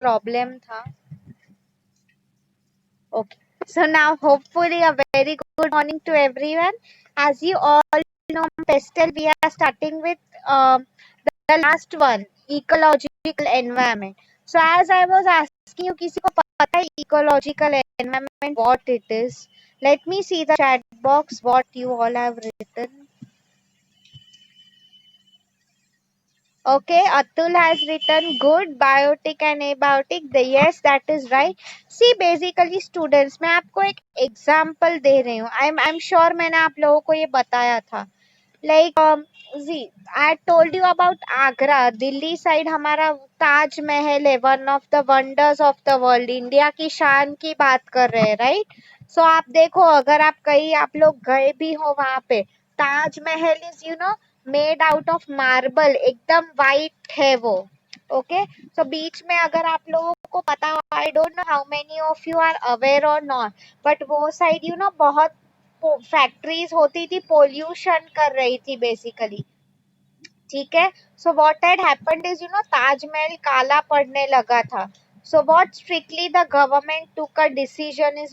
Problem था. Okay. So now, hopefully, a very good morning to everyone. As you all know, Pestel, we are starting with the last one, ecological environment. So, as I was asking you, किसी को पता है ecological environment what it is? Let me see the chat box. What you all have written. Okay, Atul has written good biotic and abiotic. Yes, that is right. See, basically students, मैं आपको एक example दे रही हूँ. I'm sure मैंने आप लोगों को ये बताया था. Like see, I told you about Agra, Delhi side हमारा ताज महल है, one of the wonders of the world. India की शान की बात कर रहे हैं, right? So आप देखो, अगर आप कहीं आप लोग गए भी हो वहां पे, Taj Mahal is made out of marble, एकदम वाइट है वो. ओके, सो बीच में अगर आप लोगों को पता हो, I don't know how many of you are aware और नॉट, बट वो साइड बहुत फैक्ट्रीज होती थी, पोल्यूशन कर रही थी बेसिकली. ठीक है, so what had happened is Taj Mahal काला पड़ने लगा था. So what strictly the government took a decision is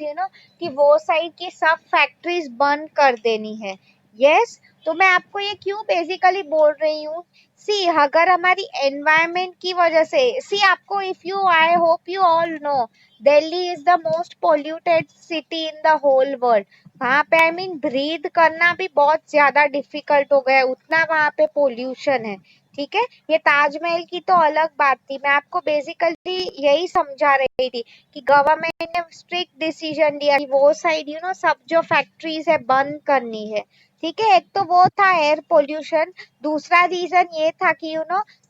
कि वो साइड की सब फैक्ट्रीज बंद कर देनी है. यस, तो मैं आपको ये क्यों बेसिकली बोल रही हूँ, सी अगर हमारी एनवायरमेंट की वजह से, सी आपको, if you, I hope you all know, Delhi is the most polluted city in the whole world. वहां पे आई मीन ब्रीथ करना भी बहुत ज्यादा डिफिकल्ट हो गया है, उतना वहां पे पोल्यूशन है. ठीक है, ये ताजमहल की तो अलग बात थी, मैं आपको बेसिकली यही समझा रही थी कि गवर्नमेंट ने स्ट्रिक्ट डिसीजन लिया कि वो साइड सब जो फैक्ट्रीज है बंद करनी है. ठीक है, एक तो वो था एयर पोल्यूशन. दूसरा रीजन ये था कि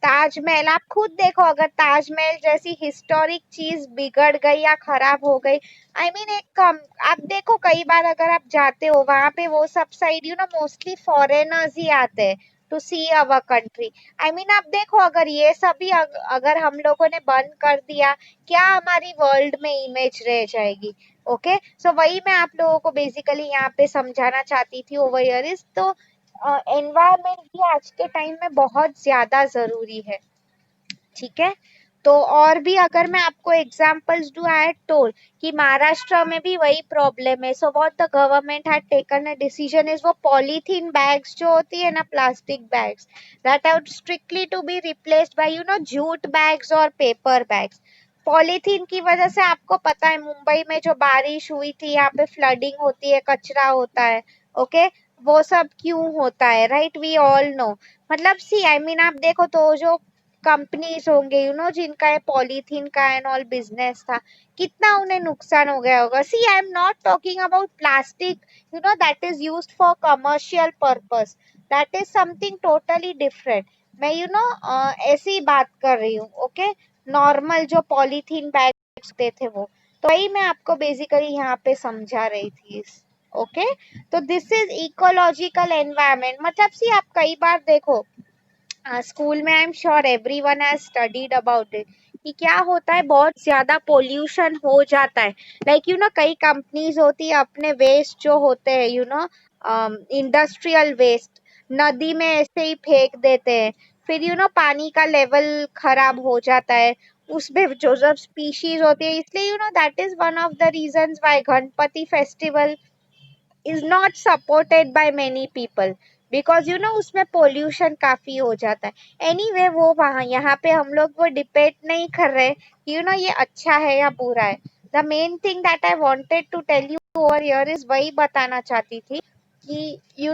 ताजमहल, आप खुद देखो, अगर ताजमहल जैसी हिस्टोरिक चीज बिगड़ गई या खराब हो गई, आई मीन एक कम, आप देखो कई बार अगर आप जाते हो वहां पे, वो सब साइड मोस्टली फॉरेनर्स ही आते हैं to see our country. I mean आप देखो, अगर ये सभी अगर हम लोगों ने बंद कर दिया, क्या हमारी वर्ल्ड में इमेज रह जाएगी. ओके, सो वही मैं आप लोगों को बेसिकली यहाँ पे समझाना चाहती थी ओवर हियर इज. तो एनवायरमेंट भी आज के टाइम में बहुत ज्यादा जरूरी है. ठीक है, तो और भी अगर मैं आपको एग्जांपल्स दूं, आई टोल्ड कि महाराष्ट्र में भी वही प्रॉब्लम है. So what the government had taken a decision is वो पॉलीथीन बैग्स जो होती है ना, plastic bags, that are strictly to be replaced by jute bags और पेपर बैग्स. पॉलीथीन की वजह से आपको पता है, मुंबई में जो बारिश हुई थी, यहाँ पे फ्लडिंग होती है, कचरा होता है. ओके, वो सब क्यों होता है, राइट? We all no. मतलब सी आई मीन आप देखो तो जो कंपनीज होंगे जिनका ये पॉलीथीन का एंड ऑल बिजनेस था, कितना उन्हें नुकसान हो गया होगा. See I am not talking about plastic that is used for commercial purpose, that is something totally different. मैं ऐसी ही बात कर रही हूँ. ओके, नॉर्मल जो पॉलीथीन बैग्स होते थे वो, तो वही मैं आपको बेसिकली यहाँ पे समझा रही थी. ओके, तो दिस इज इकोलॉजिकल एनवायरनमेंट. मतलब सी आप कई बार देखो, स्कूल में आई am sure everyone has studied about it, कि क्या होता है, बहुत ज्यादा पोल्यूशन हो जाता है. लाइक कई कंपनीज होती है, अपने वेस्ट जो होते हैं इंडस्ट्रियल वेस्ट नदी में ऐसे ही फेंक देते हैं. फिर पानी का लेवल खराब हो जाता है, उसमें जो सब स्पीशीज होती है. इसलिए that is one of the reasons why Ganpati festival is not supported by many people, because उसमें पोल्यूशन काफी हो जाता है. एनीवे वो वहाँ, यहाँ पे हम लोग वो डिपेंड नहीं कर रहे कि ये अच्छा है या बुरा है. The main thing that I wanted to tell you over here is, वही बताना चाहती थी कि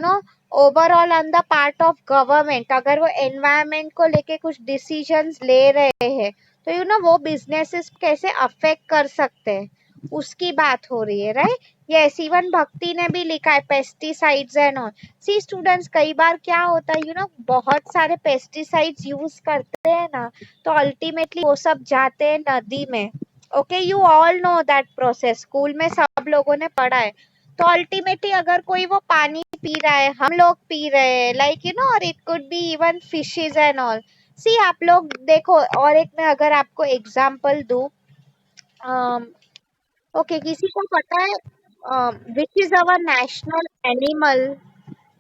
overall on the part of government, अगर वो एनवायरमेंट को लेके कुछ डिसीजंस ले रहे हैं, तो वो बिजनेसेस कैसे अफेक्ट कर सकते हैं, उसकी बात हो रही है, राइट? यस, इवन भक्ति ने भी लिखा है pesticides and all. See students, कई बार क्या होता है बहुत सारे पेस्टिसाइड्स यूज करते हैं ना, तो अल्टीमेटली वो सब जाते हैं नदी में. Okay, you all know that process, school में सब लोगों ने पढ़ा है. तो अल्टीमेटली अगर कोई वो पानी पी रहा है, हम लोग पी रहे हैं, लाइक और it could be even fishes and all. See आप लोग देखो, और एक मैं अगर आपको एग्जांपल दूं, ओके, किसी को पता है which is our national animal?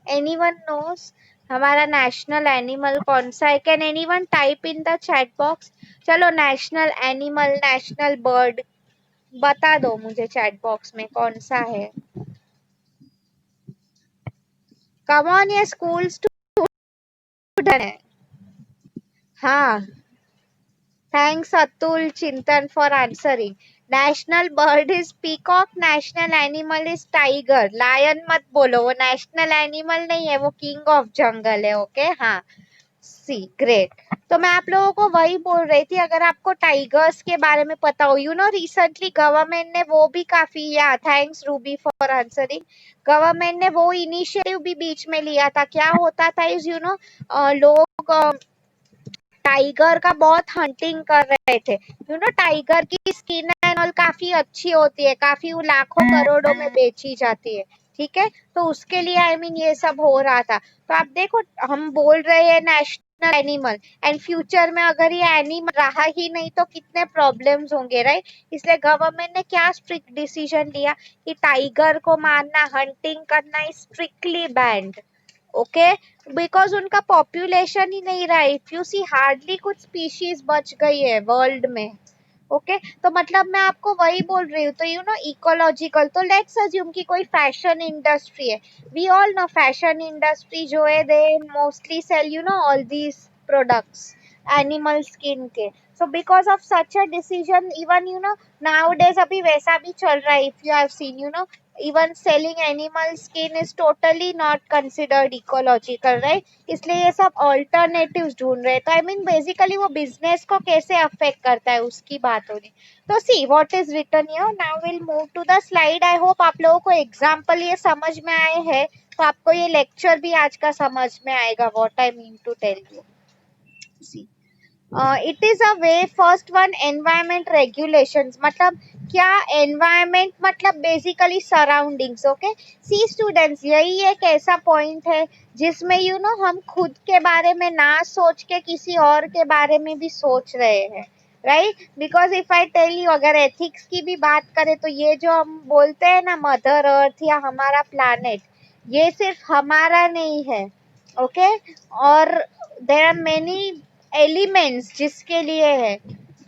Anyone knows? हमारा नेशनल एनिमल कौन सा है? Can anyone type in the chat box? चलो नेशनल एनिमल, नेशनल बर्ड बता दो मुझे चैट बॉक्स में कौन सा है। कम ऑन, ये स्कूल स्टूडेंट है। हाँ, thanks Atul Chintan for answering. National bird is peacock, national animal is tiger. Lion मत बोलो, वो नेशनल एनिमल नहीं है, वो किंग ऑफ जंगल है। ओके हाँ, सी ग्रेट। तो मैं आप लोगों को वही बोल रही थी, अगर आपको टाइगर्स के बारे में पता हो, यू नो रिसेंटली गवर्नमेंट ने वो भी काफी, या thanks Ruby for answering, government ने वो इनिशिएटिव भी बीच में लिया था। क्या होता था इज यू नो लोग टाइगर का बहुत हंटिंग कर रहे थे। यू नो टाइगर की स्किन एंड ऑल काफी अच्छी होती है, काफी वो लाखों करोड़ों में बेची जाती है। ठीक है, तो उसके लिए आई मीन ये सब हो रहा था। तो आप देखो, हम बोल रहे हैं नेशनल एनिमल, एंड फ्यूचर में अगर ये एनिमल रहा ही नहीं तो कितने प्रॉब्लम्स होंगे, राइट? इसलिए गवर्नमेंट ने क्या स्ट्रिक्ट डिसीजन लिया कि टाइगर को मारना, हंटिंग करना is strictly band. Okay, because उनका पॉपुलेशन ही नहीं रहा। इफ यू सी हार्डली कुछ स्पीशीज बच गई है वर्ल्ड में। ओके, तो मतलब मैं आपको वही बोल रही हूँ। तो यू नो इकोलॉजिकल, तो लेट्स अज्यूम कि कोई फैशन इंडस्ट्री है। We all know fashion industry जो है, they mostly sell you know all these products animal skin के। So because of such a decision, even you know now अभी वैसा भी चल रहा है। If you have seen, you know even selling animal skin is totally not considered ecological, right? इसलिए ये सब alternatives ढूंढ रहे हैं। तो आई मीन बेसिकली वो बिजनेस को कैसे अफेक्ट करता है उसकी बात हो रही। तो see what is written here, now will move to the slide. I hope आप लोगों को एग्जाम्पल ये समझ में आए हैं, तो आपको ये लेक्चर भी आज का समझ में आएगा what I mean to tell you. See it is a way, first one environment regulations, मतलब क्या एनवायरमेंट मतलब basically surroundings. Okay, see students, यही एक ऐसा पॉइंट है जिसमें यू नो हम खुद के बारे में ना सोच के किसी और के बारे में भी सोच रहे हैं, right? Because if I tell you, अगर एथिक्स की भी बात करें तो ये जो हम बोलते हैं ना मदर अर्थ या हमारा प्लानेट, ये सिर्फ हमारा नहीं है। ओके, और देर आर मेनी एलिमेंट्स जिसके लिए है,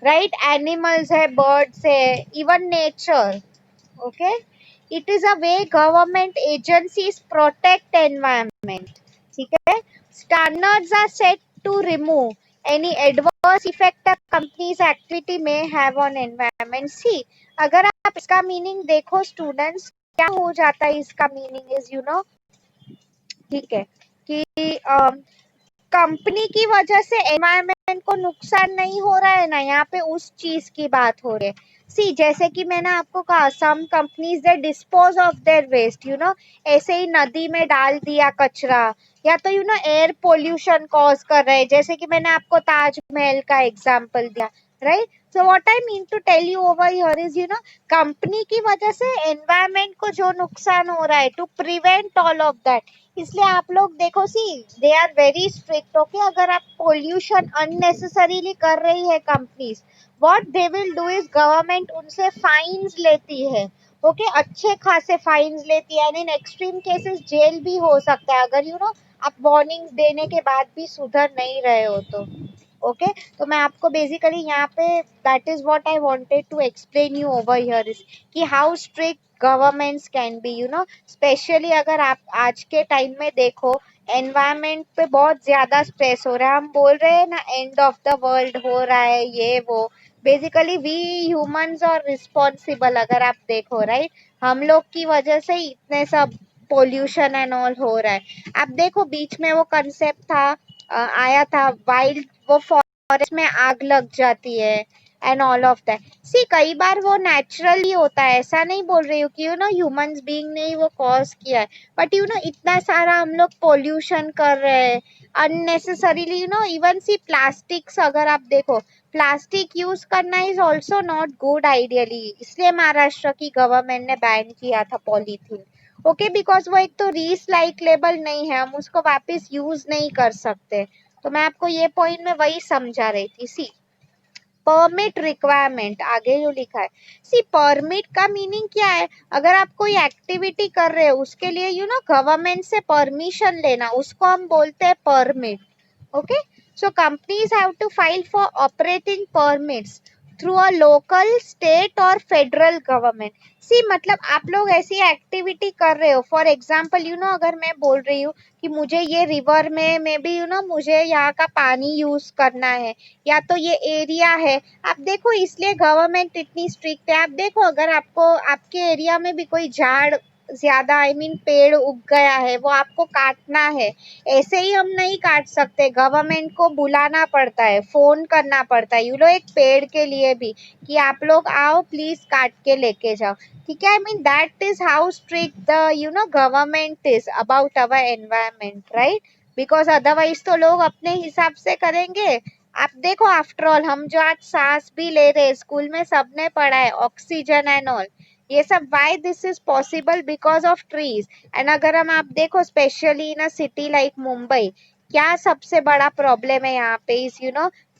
राइट? एनिमल्स है, बर्ड्स है, even nature. Okay, it is a way government agencies protect environment. ठीक है, standards are set to remove any adverse effect a companies activity में हैव ऑन एनवायरमेंट। सी, अगर आप इसका मीनिंग देखो स्टूडेंट्स, क्या हो जाता है इसका मीनिंग इज यू नो, ठीक है, कि कंपनी की वजह से एनवायरनमेंट को नुकसान नहीं हो रहा है ना, यहाँ पे उस चीज की बात हो रही है। सी, जैसे कि मैंने आपको कहा, some companies they dispose of their waste, you know ऐसे ही नदी में डाल दिया कचरा, या तो you know air pollution cause कर रहे हैं, जैसे कि मैंने आपको ताजमहल का एग्जांपल दिया, right? So what I mean to tell you over here is you know company की वजह से एनवायरनमेंट को जो नुकसान हो रहा है, to prevent all of that, इसलिए आप लोग देखो, see they are very strict. Okay, अगर आप पोल्यूशन अननेसेसरीली कर रही है companies, what they will do is government उनसे फाइन्स लेती है। ओके, अच्छे खासे फाइन्स लेती है, and in extreme cases jail भी हो सकता है, अगर यू नो आप वार्निंग्स देने के बाद भी सुधर नहीं रहे हो तो। ओके, तो मैं आपको बेसिकली यहाँ पे, that is what I wanted to explain you over here is कि how strict governments can be, you know specially अगर आप आज के टाइम में देखो, एनवायरमेंट पे बहुत ज्यादा स्ट्रेस हो रहा है। हम बोल रहे हैं ना एंड ऑफ द वर्ल्ड हो रहा है, ये वो, बेसिकली वी ह्यूमंस और रिस्पॉन्सिबल, अगर आप देखो, राइट? हम लोग की वजह से ही इतने सब पोल्यूशन एंड ऑल हो रहा है। आप देखो बीच में वो कंसेप्ट था, आया था वाइल्ड, वो फॉरेस्ट में आग लग जाती है एंड ऑल ऑफ दैट। सी, कई बार वो नेचुरली होता है, ऐसा नहीं बोल रही हूँ कि यू नो ह्यूमंस बीइंग ने ही वो कॉज किया है, बट यू नो इतना सारा हम लोग पोल्यूशन कर रहे हैं unnecessarily, you know even see plastics, अगर आप देखो प्लास्टिक यूज करना is also not good ideally, इसलिए महाराष्ट्र की गवर्नमेंट ने बैन किया था पॉलीथीन। ओके, बिकॉज वो एक तो रिसाइक्लेबल नहीं है, हम उसको वापस यूज नहीं कर सकते। तो मैं आपको ये पॉइंट में वही समझा रही थी। सी, परमिट रिक्वायरमेंट आगे जो लिखा है, सी परमिट का मीनिंग क्या है? अगर आप कोई एक्टिविटी कर रहे हो उसके लिए गवर्नमेंट से परमिशन लेना, उसको हम बोलते हैं permit. Okay, so companies have to file for operating permits through a local, state or federal government. सी मतलब आप लोग ऐसी एक्टिविटी कर रहे हो, फॉर एग्जाम्पल अगर मैं बोल रही हूँ कि मुझे ये रिवर में भी मुझे यहाँ का पानी यूज करना है, या तो ये एरिया है, आप देखो इसलिए गवर्नमेंट इतनी स्ट्रिक्ट है. आप देखो अगर आपको आपके एरिया में भी कोई झाड़ ज्यादा पेड़ उग गया है, वो आपको काटना है, ऐसे ही हम नहीं काट सकते, गवर्नमेंट को बुलाना पड़ता है, फोन करना पड़ता है एक पेड़ के लिए भी कि आप लोग आओ प्लीज काट के लेके जाओ. ठीक है, that is how strict the government is about our environment, right? Because otherwise तो लोग अपने हिसाब से करेंगे. आप देखो आफ्टर ऑल हम जो आज सांस भी ले रहे हैं, स्कूल में सबने पढ़ा है ऑक्सीजन एंड ऑल, ये सब why this is possible? Because of trees. And अगर हम आप देखो specially in a city like Mumbai, क्या सबसे बड़ा प्रॉब्लम है यहाँ पे इस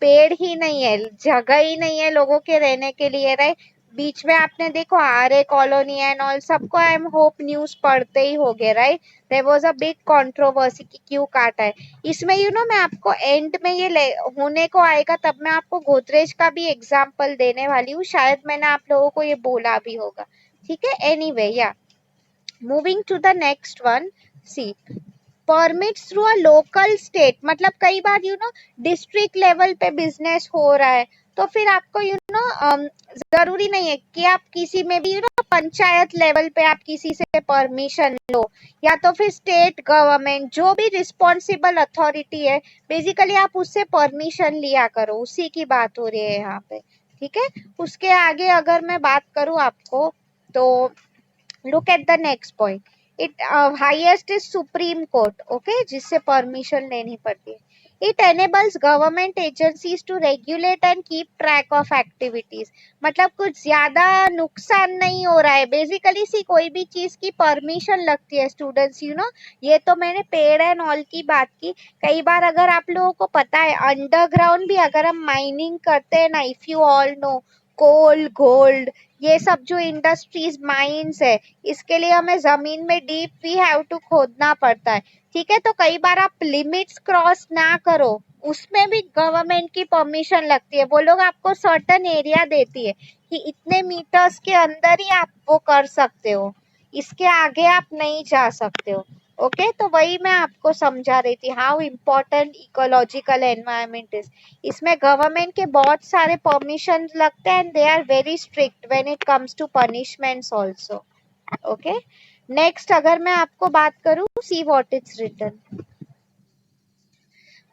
पेड़ ही नहीं है, जगह ही नहीं है लोगों के रहने के लिए, राइट? बीच में आपने देखो आरए कॉलोनी एंड ऑल, सबको आई एम होप न्यूज पढ़ते ही होगे, right? There was a big controversy कि क्यों काटा है. इसमें मैं आपको एंड में ये होने को आएगा तब मैं आपको गोदरेज का भी एग्जांपल देने वाली हूँ, शायद मैंने आप लोगों को ये बोला भी होगा. ठीक है, एनीवे या moving to the next one. See permits through a local state, मतलब कई बार डिस्ट्रिक्ट लेवल पे बिजनेस हो रहा है, तो फिर आपको जरूरी नहीं है कि आप किसी में भी पंचायत लेवल पे आप किसी से परमिशन लो, या तो फिर स्टेट गवर्नमेंट जो भी रिस्पॉन्सिबल अथॉरिटी है, बेसिकली आप उससे परमिशन लिया करो, उसी की बात हो रही है यहाँ पे. ठीक है, उसके आगे अगर मैं बात करूँ आपको, तो look at the next point. It highest is Supreme Court, okay, जिससे permission लेनी पड़ती है. It enables government agencies to regulate and keep track of activities. मतलब कुछ ज्यादा नुकसान नहीं हो रहा है. बेसिकली सी कोई भी चीज की परमिशन लगती है स्टूडेंट्स, ये तो मैंने पेड़ एंड ऑल की बात की. कई बार अगर आप लोगों को पता है अंडरग्राउंड भी अगर हम माइनिंग करते हैं ना, if you all know, coal, gold, ये सब जो इंडस्ट्रीज माइंस है, इसके लिए हमें जमीन में डीप वी हैव टू खोदना पड़ता है. ठीक है, तो कई बार आप लिमिट्स क्रॉस ना करो, उसमें भी गवर्नमेंट की परमिशन लगती है. वो लोग आपको सर्टेन एरिया देती है कि इतने मीटर्स के अंदर ही आप वो कर सकते हो, इसके आगे आप नहीं जा सकते हो. ओके, तो वही मैं आपको समझा रही थी how important ecological environment is. इसमें गवर्नमेंट के बहुत सारे परमिशन लगते हैं and they are very strict when it comes to punishments also. Okay, next अगर मैं आपको बात करूं, see what it's written.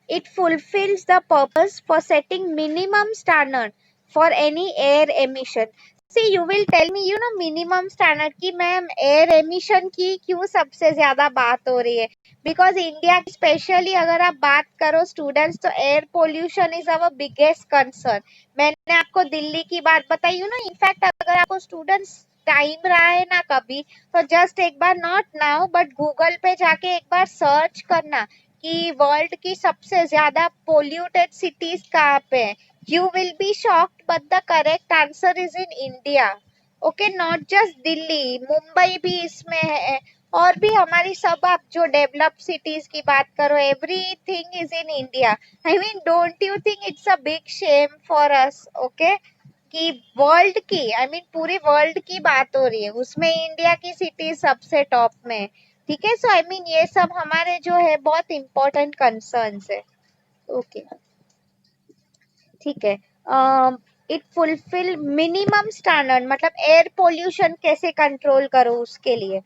It fulfills the purpose for setting minimum standard for any air emission. See, you will tell me, minimum standard की ma'am air emission की क्यों सबसे ज्यादा बात हो रही है? Because India स्पेशली अगर आप बात करो स्टूडेंट्स, तो air pollution is our biggest concern. मैंने आपको दिल्ली की बात बताई इनफैक्ट अगर आपको स्टूडेंट्स टाइम रहा है ना कभी, तो जस्ट एक बार, नॉट नाउ बट गूगल पे जाके एक बार सर्च करना कि वर्ल्ड की सबसे ज्यादा पोल्यूटेड सिटीज कहाँ पे है. You will be shocked but the correct answer is in India. Okay, not just Delhi, Mumbai भी इसमें है, और भी हमारी सब, आप जो डेवलप सिटीज की बात करो, everything is in India. Don't you think it's a big Shem for us? Okay, कि वर्ल्ड की पूरी वर्ल्ड की बात हो रही है, उसमें इंडिया की सिटी सबसे टॉप में है. ठीक है, सो ये सब हमारे जो है बहुत इंपॉर्टेंट कंसर्न्स है. ओके, ठीक है. इट फुलफिल मिनिमम स्टैंडर्ड, मतलब एयर पोल्यूशन कैसे कंट्रोल करो उसके लिए.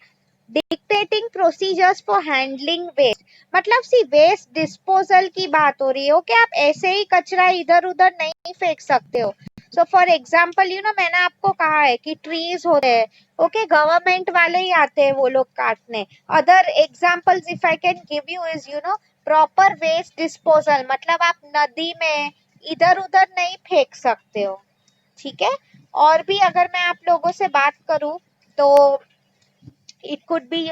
Dictating procedures for handling waste, मतलब सी वेस्ट डिस्पोजल की बात हो रही है. ओके, आप ऐसे ही कचरा इधर उधर नहीं फेंक सकते हो. सो फॉर एग्जाम्पल मैंने आपको कहा है कि ट्रीज होते हैं, ओके, गवर्नमेंट वाले ही आते हैं वो लोग काटने. Other examples if I can give you is proper waste disposal, मतलब आप नदी में इधर उधर नहीं फेंक सकते हो. ठीक है, और भी अगर मैं आप लोगों से बात करूं, तो इट कुड बी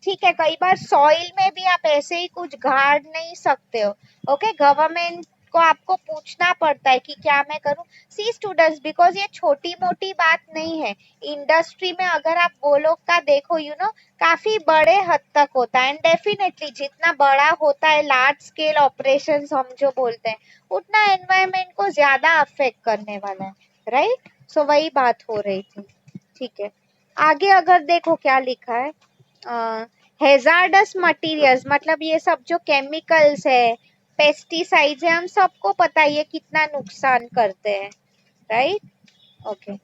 ठीक है, कई बार सॉइल में भी आप ऐसे ही कुछ गाड़ नहीं सकते हो. ओके, गवर्नमेंट को आपको पूछना पड़ता है कि क्या मैं करूं। सी स्टूडेंट्स, बिकॉज ये छोटी मोटी बात नहीं है। इंडस्ट्री में अगर आप वो लोग का देखो काफी बड़े हद तक होता है, एंड डेफिनेटली जितना बड़ा होता है लार्ज स्केल ऑपरेशंस हम जो बोलते हैं, उतना एनवायरमेंट को ज्यादा अफेक्ट करने वाला है, राइट। सो वही बात हो रही थी, ठीक है। आगे अगर देखो क्या लिखा है, हेजार्डस मटीरियल्स, मतलब ये सब जो केमिकल्स है, पेस्टिसाइड्स है, हम सबको पता है ये कितना नुकसान करते हैं, right. Okay,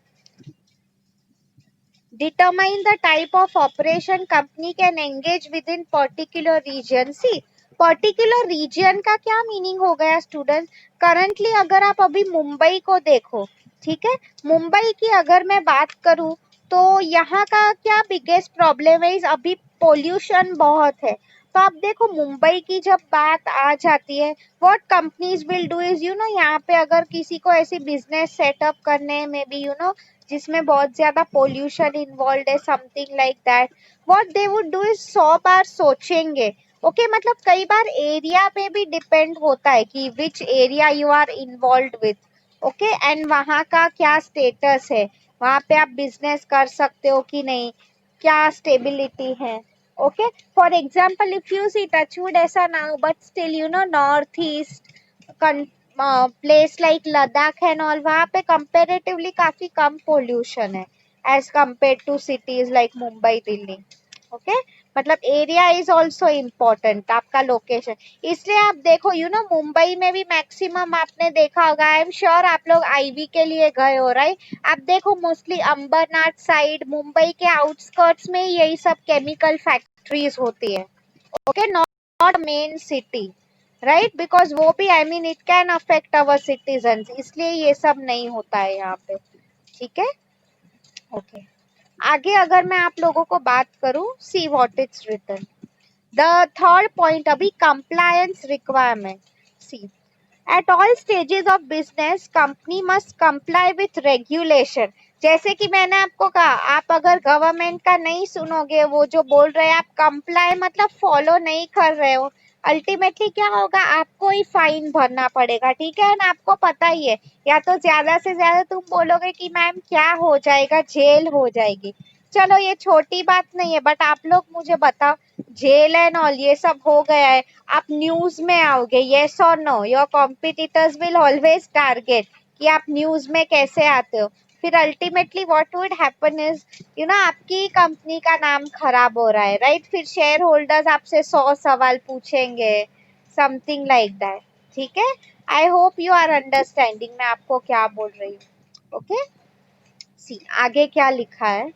determine the type of operation company can engage within particular region। C particular reason का क्या मीनिंग हो गया स्टूडेंट। करंटली अगर आप अभी मुंबई को देखो, ठीक है, मुंबई की अगर मैं बात करूं तो यहाँ का क्या बिगेस्ट प्रॉब्लम है, अभी पोल्यूशन बहुत है। तो आप देखो मुंबई की जब बात आ जाती है, what companies will do is यहाँ पे अगर किसी को ऐसी बिजनेस सेटअप करने में भी जिसमें बहुत ज्यादा पोल्यूशन इन्वॉल्व है, something like that, what they would do is 100 बार सोचेंगे। ओके मतलब कई बार एरिया पे भी डिपेंड होता है कि which area you are involve with. Okay, and वहाँ का क्या स्टेटस है, वहाँ पे आप बिजनेस कर सकते हो कि नहीं, क्या स्टेबिलिटी है। Okay, for example if you see touch wood ऐसा ना हो, but still north east place like Ladakh and all, वहाँ पे कंपेरेटिवली काफी कम पोल्यूशन है as compare to cities like Mumbai Delhi. Okay, मतलब एरिया इज ऑल्सो इम्पोर्टेंट, आपका लोकेशन। इसलिए आप देखो मुंबई में भी मैक्सिमम आपने देखा होगा, आई एम श्योर आप लोग आईवी के लिए गए हो, राइट। आप देखो मोस्टली अंबरनाथ साइड, मुंबई के आउटस्कर्ट्स में यही सब केमिकल फैक्ट्रीज होती है। Okay, not main city, right, because वो भी I mean it can affect our citizens, इसलिए ये सब नहीं होता है यहाँ पे, ठीक है। ओके, आगे अगर मैं आप लोगों को बात करूं, see what it's written, the third point अभी compliance requirement. See at all stages of business company must comply with regulation. जैसे कि मैंने आपको कहा, आप अगर गवर्नमेंट का नहीं सुनोगे, वो जो बोल रहे हैं आप कंप्लाई मतलब फॉलो नहीं कर रहे हो, अल्टीमेटली क्या होगा, आपको ही फाइन भरना पड़ेगा, ठीक है ना। आपको पता ही है, या तो ज्यादा से ज्यादा तुम बोलोगे कि मैम क्या हो जाएगा, जेल हो जाएगी। चलो ये छोटी बात नहीं है, बट आप लोग मुझे बताओ, जेल एंड ऑल ये सब हो गया है, आप न्यूज में आओगे, यस और no, your competitors will always target कि आप न्यूज में कैसे आते हो। फिर ultimately what would happen is आपकी कंपनी का नाम खराब हो रहा है, राइट। फिर शेयर होल्डर्स आपसे 100 सवाल पूछेंगे, समथिंग लाइक दैट, ठीक है। I hope you are understanding मैं आपको क्या बोल रही हूँ। ओके, सी आगे क्या लिखा है,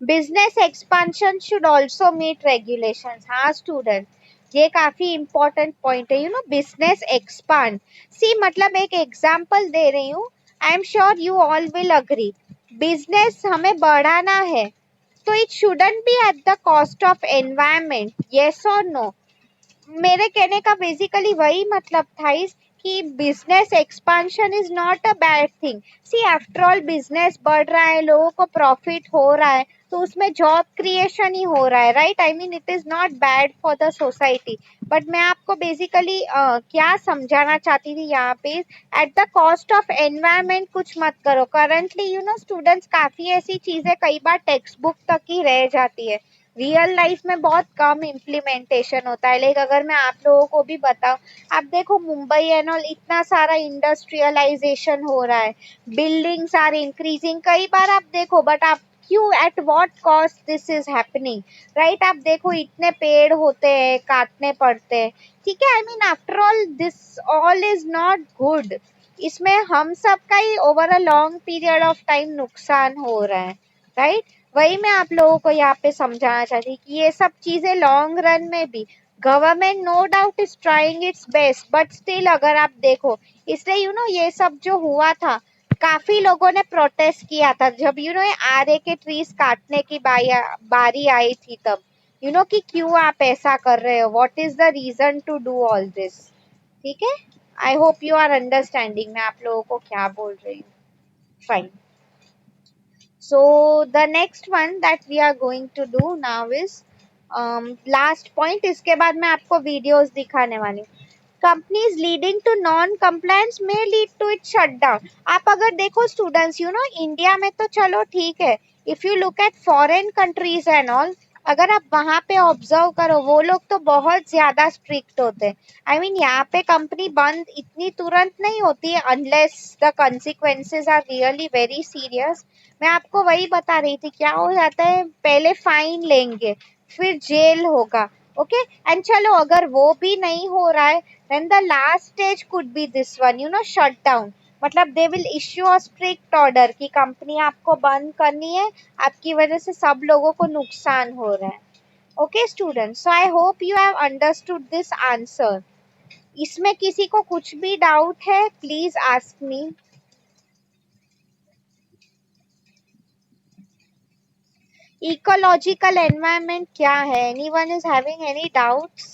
business expansion should also meet regulations. हाँ स्टूडेंट, ये काफी इंपॉर्टेंट पॉइंट है, बिजनेस एक्सपांड। सी मतलब एक एग्जांपल दे रही हूँ, I am sure you all will agree, business हमें बढ़ाना है तो it shouldn't be at the cost of environment, yes और नो। मेरे कहने का बेसिकली वही मतलब था इस कि business expansion is not a bad thing. See after all business बढ़ रहा है, लोगों को प्रॉफिट हो रहा है, तो उसमें जॉब क्रिएशन ही हो रहा है, right. I mean it is not bad for the society. But मैं आपको बेसिकली क्या समझाना चाहती थी यहाँ पे, eight the cost of environment कुछ मत करो। करंटली स्टूडेंट्स काफी ऐसी चीजें कई बार टेक्स्ट बुक तक ही रह जाती है, रियल लाइफ में बहुत कम इम्प्लीमेंटेशन होता है। लाइक अगर मैं आप लोगों को भी बताऊं, आप देखो मुंबई एंड ऑल इतना सारा इंडस्ट्रियलाइजेशन हो रहा है, बिल्डिंग्स आर इंक्रीजिंग, कई बार आप देखो, बट आप क्यों, at what cost this is happening, right. आप देखो इतने पेड़ होते हैं, काटने पड़ते हैं, ठीक है। I mean after all this all is not good, इसमें हम सब का ही over a long period of time नुकसान हो रहा है, राइट। वही मैं आप लोगों को यहाँ पे समझाना चाहती हूँ कि ये सब चीजें लॉन्ग रन में भी, government no doubt is trying its best, but still अगर आप देखो, इसलिए ये सब जो हुआ था, काफी लोगों ने प्रोटेस्ट किया था जब आरए के ट्रीज काटने की बारी आई थी, तब कि क्यों आप ऐसा कर रहे हो, what is the reason to do all this, ठीक है। I hope you are understanding मैं आप लोगों को क्या बोल रही हूँ, fine. So the next one that we are going to do now is last point, इसके बाद मैं आपको videos दिखाने वाली हूँ। Companies leading to non compliance में लीड टू इट शटडाउन। आप अगर देखो स्टूडेंट्स, इंडिया में तो चलो ठीक है, if you look at foreign countries and all, अगर आप वहां पे ऑब्जर्व करो, वो लोग तो बहुत ज्यादा स्ट्रिक्ट होते हैं। आई मीन यहाँ पे कंपनी बंद इतनी तुरंत नहीं होती है unless the consequences are really very serious. मैं आपको वही बता रही थी, क्या हो जाता है, पहले फाइन लेंगे, फिर जेल होगा। ओके, एंड चलो अगर वो भी नहीं हो रहा है, then the last stage could be this one, shut down। मतलब they will issue a strict order कि कंपनी आपको बंद करनी है, आपकी वजह से सब लोगों को नुकसान हो रहा है। Okay student, so I hope you have understood this answer. इसमें किसी को कुछ भी डाउट है, please ask me. Ecological environment क्या है? Anyone is having any doubts?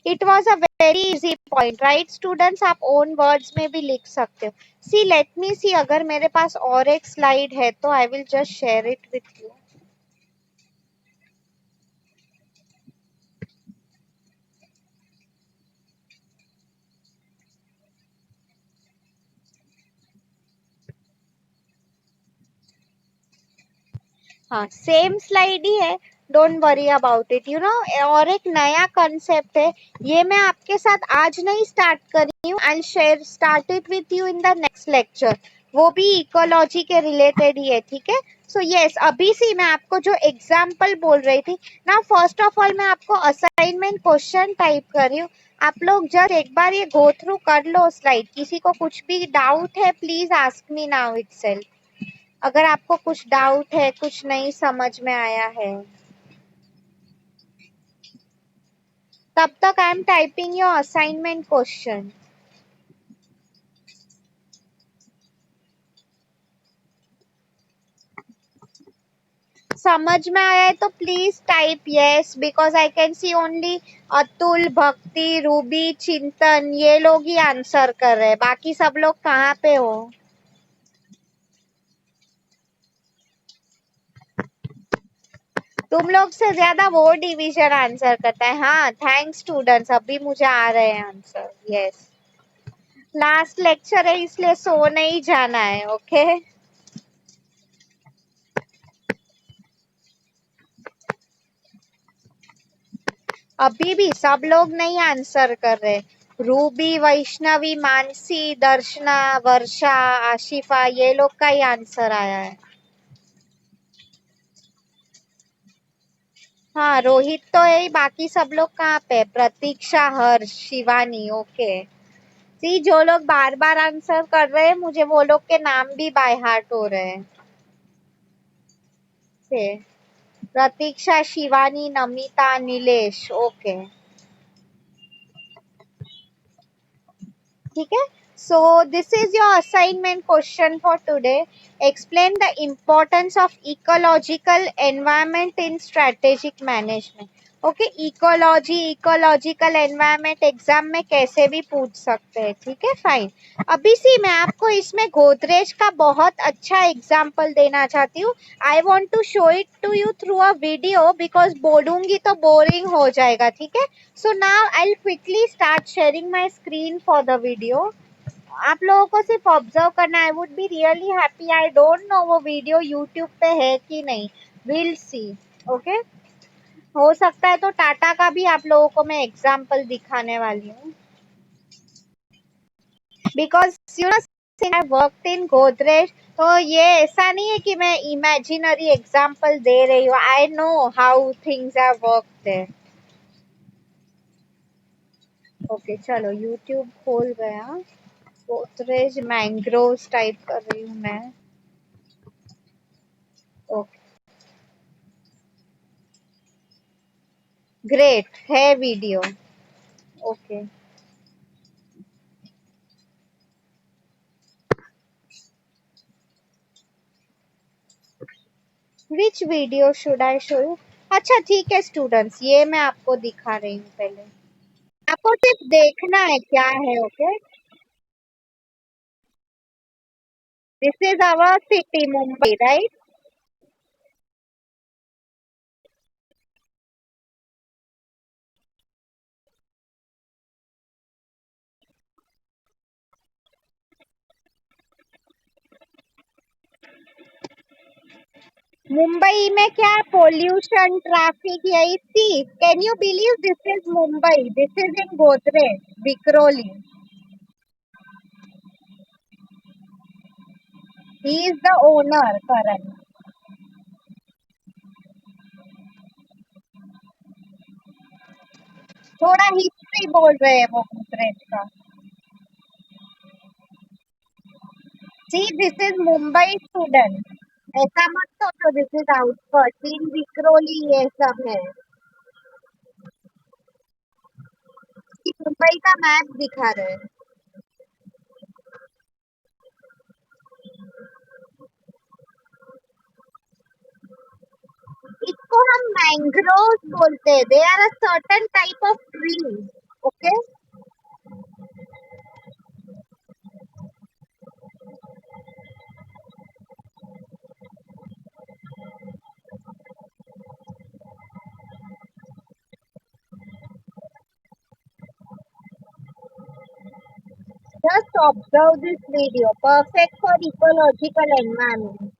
It was a very easy point, right students? आप ओन वर्ड्स में भी लिख सकते हो। सी लेट मी सी, अगर मेरे पास और एक स्लाइड है तो आई will just share it with you. हाँ, सेम स्लाइड ही है, डोंट वरी अबाउट इट, और एक नया कंसेप्ट है, ये मैं आपके साथ आज नहीं स्टार्ट कर रही हूँ, I share start it with you in the next lecture. वो भी इकोलॉजी के रिलेटेड ही है, ठीक है? सो यस, अभी से मैं आपको जो एग्जाम्पल बोल रही थी ना, फर्स्ट ऑफ ऑल मैं आपको असाइनमेंट क्वेश्चन टाइप कर रही हूँ, आप लोग जस्ट एक बार ये गो थ्रू कर लो स्लाइड। किसी को कुछ भी डाउट है, please ask me now itself. अगर आपको कुछ डाउट है, कुछ नहीं समझ में आया है, तब तक I am typing your assignment question. समझ में आया है तो please type yes, because I can see only Atul, भक्ति, रूबी, चिंतन, ये लोग ही आंसर कर रहे हैं, बाकी सब लोग कहाँ पे हो? तुम लोग से ज्यादा वो डिवीजन आंसर करता है। हाँ, थैंक्स स्टूडेंट्स, अभी मुझे आ रहे हैं आंसर। यस, लास्ट लेक्चर है इसलिए सो नहीं जाना है। ओके, अभी भी सब लोग नहीं आंसर कर रहे। रूबी, वैष्णवी, मानसी, दर्शना, वर्षा, आशिफा, ये लोग का ही आंसर आया है। हाँ, रोहित तो है, बाकी सब लोग कहाँ पे? प्रतीक्षा, हर्ष, शिवानी। ओके, सी जो लोग बार बार आंसर कर रहे हैं, मुझे वो लोग के नाम भी बाय हार्ट हो रहे हैं। से प्रतीक्षा, शिवानी, नमिता, नीलेश। ओके, ठीक है? So this is your assignment question for today. Explain the importance of ecological environment in strategic management. Okay, ecology, ecological environment exam में कैसे भी पूछ सकते हैं, ठीक है? फाइन। अभी सी मैं आपको इसमें गोदरेज का बहुत अच्छा एग्जाम्पल देना चाहती हूँ। I want to show it to you through a video, because बोलूंगी तो बोरिंग हो जाएगा, ठीक है? So now I'll quickly start sharing my screen for the video. आप लोगों को सिर्फ ऑब्जर्व करना है। I would be really happy. I don't no वो वीडियो यूट्यूब पे है कि नहीं, विल सी। ओके, हो सकता है तो टाटा का भी आप लोगों को मैं एग्जाम्पल दिखाने वाली हूँ, because I worked in Godrej, तो ये ऐसा नहीं है कि मैं इमेजिनरी एग्जाम्पल दे रही हूँ। I know how things are worked. Okay, चलो यूट्यूब खोल गया। गोदरेज मैंग्रोव टाइप कर रही हूँ मैं। ओके, ग्रेट है video. Okay, which video should I show you? अच्छा ठीक है स्टूडेंट्स, ये मैं आपको दिखा रही हूँ पहले, आपको सिर्फ देखना है क्या है। Okay, this is our city Mumbai, right? Mumbai में क्या पोल्यूशन ट्रैफिक यही थी. Can you believe this is Mumbai, this is in Godrej Vikhroli. He is the owner Karan. थोड़ा हिस्ट्री बोल रहे हैं वो गोदरेज का. See this is Mumbai student. ऐसा मत सोचो this is outskirt, in Vikhroli ये सब है. कि मुंबई का मैप दिखा रहे हैं. इसको हम मैंग्रोव बोलते हैं. They are a certain type of tree. Okay. Just observe this video. Perfect for ecological environment.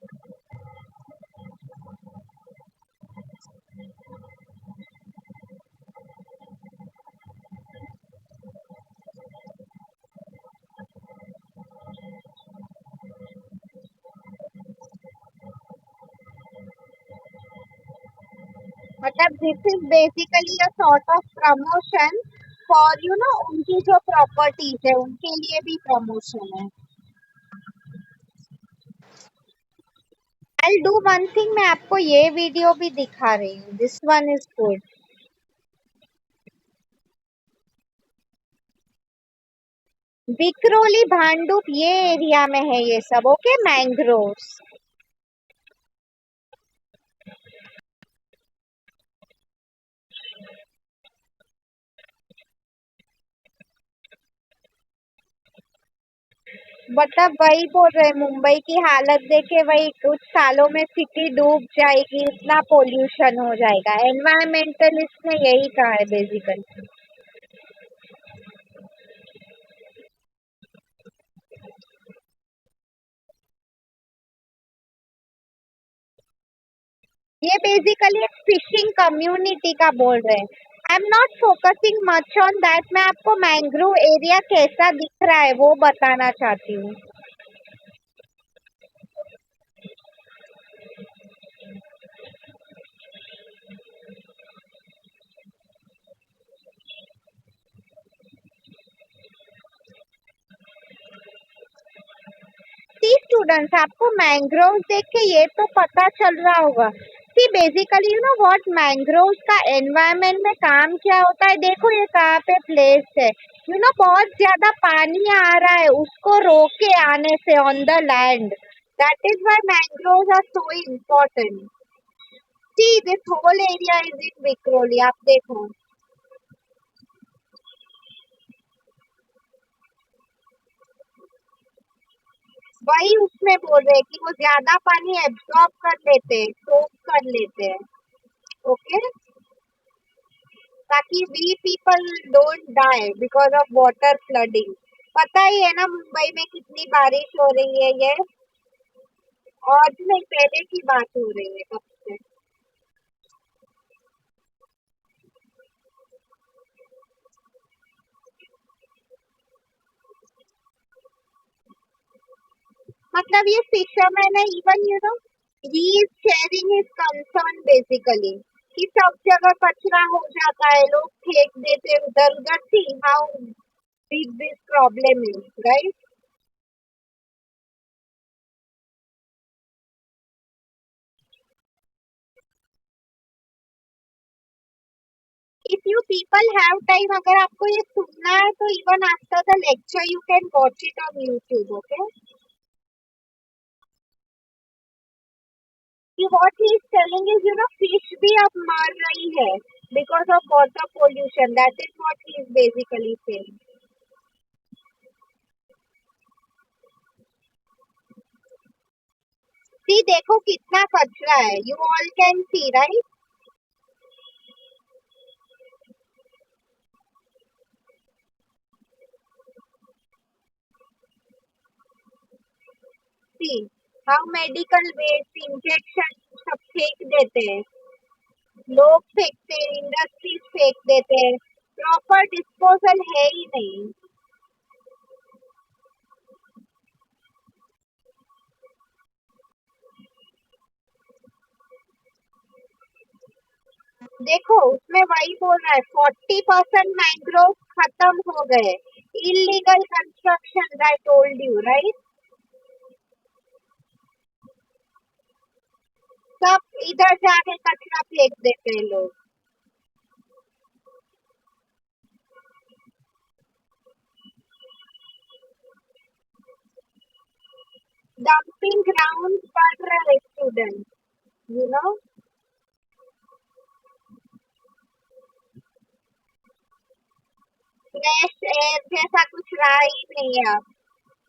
मतलब this is basically a sort of promotion for उनकी जो प्रॉपर्टीज है उनके लिए भी प्रमोशन है. I'll do one thing, मैं आपको ये वीडियो भी दिखा रही हूँ. This one is good. Vikhroli Bhandup ये एरिया में है ये सब. ओके. मैंग्रोव्स. मतलब वही बोल रहे मुंबई की हालत देखे वही कुछ सालों में सिटी डूब जाएगी, इतना पोल्यूशन हो जाएगा. एनवायरमेंटलिस्ट ने यही कहा है बेसिकली. ये बेसिकली एक फिशिंग कम्युनिटी का बोल रहे हैं. आई am not focusing much on that. मैं आपको मैंग्रोव एरिया कैसा दिख रहा है वो बताना चाहती हूँ. सी स्टूडेंट्स, आपको मैंग्रोव देख के ये तो पता चल रहा होगा. सी बेसिकली व्हाट मैंग्रोव का एनवायरमेंट में काम क्या होता है. देखो ये कहाँ पे प्लेस है. बहुत ज्यादा पानी आ रहा है उसको रोक के आने से on the land. That is why mangroves are so important. See this whole area is in Vikhroli. आप देखो वही उसमें बोल रहे हैं कि वो ज्यादा पानी एब्जॉर्ब कर लेते हैं, सोक कर लेते हैं. ओके. ताकि we people don't die because of water flooding. पता ही है ना मुंबई में कितनी बारिश हो रही है ये. और नहीं, पहले की बात हो रही है कब से. मतलब ये फिशरमैन है. Even he is sharing his concern basically कि सब जगह कचरा हो जाता है, लोग फेंक देते उधर उधर. See how big this problem is, right. If you people have time, अगर आपको ये सुनना है तो even after the lecture you can watch it on YouTube. Okay. कि what he is telling is fish भी अब मर रही है because of water pollution. That is what he is basically saying. See देखो कितना कचरा है. You all can see, right? See how medical waste, injection सब फेंक देते हैं, लोग फेंकते हैं, इंडस्ट्रीज फेंक देते हैं, प्रॉपर डिस्पोजल है ही नहीं। देखो उसमें वही बोल रहा है 40% मैंग्रोव खत्म हो गए, illegal construction, I told you right. सब इधर जाके कचरा फेंक देते हैं लोग। डंपिंग ग्राउंड बढ़ रहे student, you know, fresh air जैसा कुछ रहा ही नहीं है,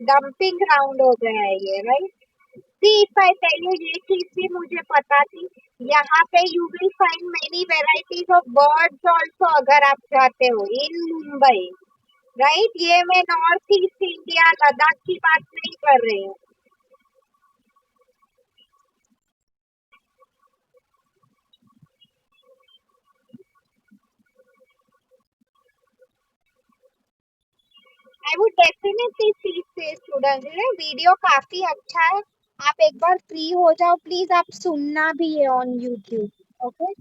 डंपिंग ग्राउंड हो गया है ये, right. See if I tell you, ये चीज भी मुझे पता थी, यहाँ पे you will find many varieties of birds also अगर आप जाते हो इन मुंबई, राइट। ये मैं नॉर्थ ईस्ट इंडिया लद्दाख की बात नहीं कर रही हूँ। आई वुड डेफिनेटली सी से स्टूडेंट, वीडियो काफी अच्छा है, आप एक बार फ्री हो जाओ प्लीज, आप सुनना भी है ऑन यूट्यूब, ओके।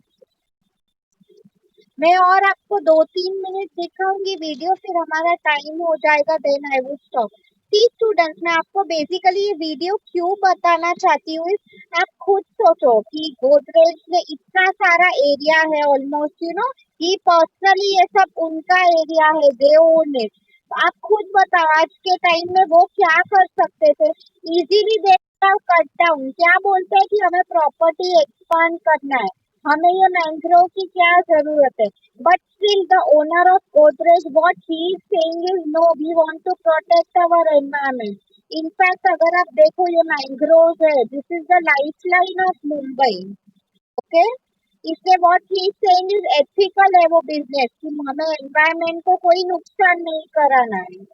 मैं और आपको 2-3 मिनट दिखाऊंगी वीडियो, फिर हमारा टाइम हो जाएगा, then I would stop. See students, मैं आपको बेसिकली ये वीडियो क्यों बताना चाहती हूँ, आप खुद सोचो कि गोदरेज में इतना सारा एरिया है ऑलमोस्ट, यू नो, ये पर्सनली ये सब उनका एरिया है, दे ओन इट। आप खुद बताओ आज के टाइम में वो क्या कर सकते थे, इजीली दे कट डाउन, क्या बोलते हैं कि हमें प्रॉपर्टी एक्सपांड करना है, हमें ये मैंग्रोव की क्या जरूरत है, but still the owner of Godrej what he is saying is no, we want to protect our environment. In fact अगर आप देखो ये मैंग्रोव है, this is the lifeline of Mumbai, okay. इसलिए what he is saying is ethical है वो business, कि हमें एनवायरनमेंट को कोई नुकसान नहीं कराना है।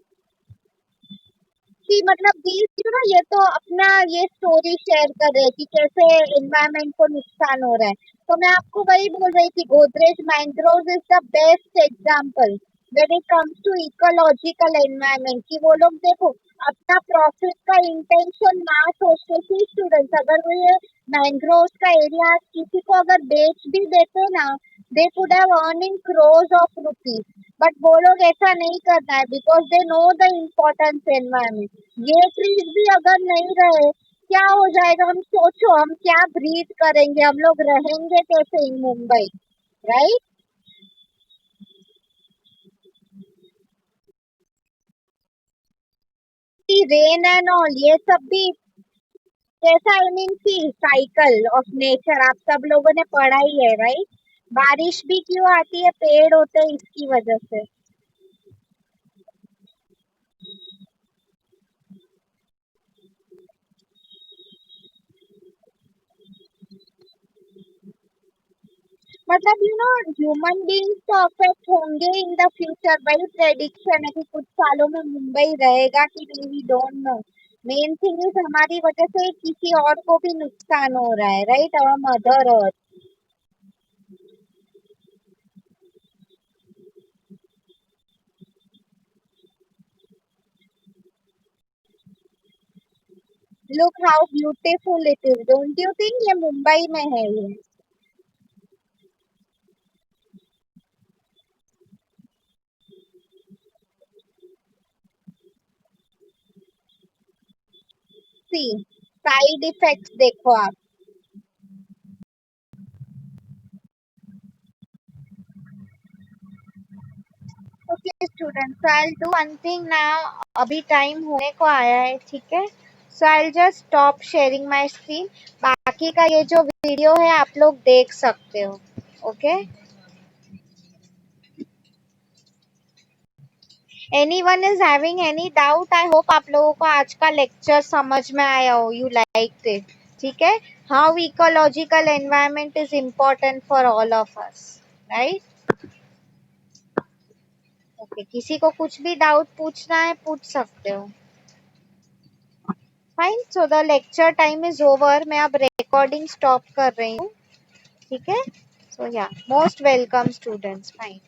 कि मतलब बीच ना, ये तो अपना ये स्टोरी शेयर कर रहे हैं कि कैसे एनवायरनमेंट को नुकसान हो रहा है, तो मैं आपको वही बोल रही थी, Godrej mangrove is the best example when it comes to ecological environment, कि वो लोग देखो अपना प्रॉफिट का इंटेंशन ना सोच के, सी स्टूडेंट्स, अगर वो ये मैंग्रोव का एरिया किसी को अगर बेच भी देते ना, they could have earning crores of rupees, but वो लोग ऐसा नहीं करना है, because they know the importance environment. ये ट्रीज भी अगर नहीं रहे, क्या हो जाएगा, हम सोचो हम क्या ब्रीथ करेंगे, हम लोग रहेंगे कैसे in Mumbai, right. Rain and all ये सब भी कैसा, I mean see cycle of nature आप सब लोगों ने पढ़ा ही है, राइट। बारिश भी क्यों आती है, पेड़ होते हैं इसकी वजह से। मतलब यू नो, ह्यूमन बीइंग्स तो अफेक्ट होंगे इन द फ्यूचर, वही प्रेडिक्शन है कि कुछ सालों में मुंबई रहेगा कि नहीं, we don't know. Main thing is हमारी वजह से किसी और को भी नुकसान हो रहा है, right, our mother earth. Look how beautiful it is, don't you think, ये मुंबई में है ये। सी साइड इफेक्ट्स देखो आप। Okay students, I will do one thing now, अभी टाइम होने को आया है, ठीक है। So I will just stop sharing my screen, बाकी का ये जो वीडियो है आप लोग देख सकते हो, okay. Anyone is having any doubt, I hope आप लोगों को आज का लेक्चर समझ में आया हो, यू लाइक इट, ठीक है। How ecological environment is important for all of us, right. Okay, किसी को कुछ भी डाउट पूछना है पूछ सकते हो। Fine, so the lecture time is over, मैं अब रिकॉर्डिंग स्टॉप कर रही हूँ, ठीक है। सो या मोस्ट वेलकम स्टूडेंट्स, फाइन।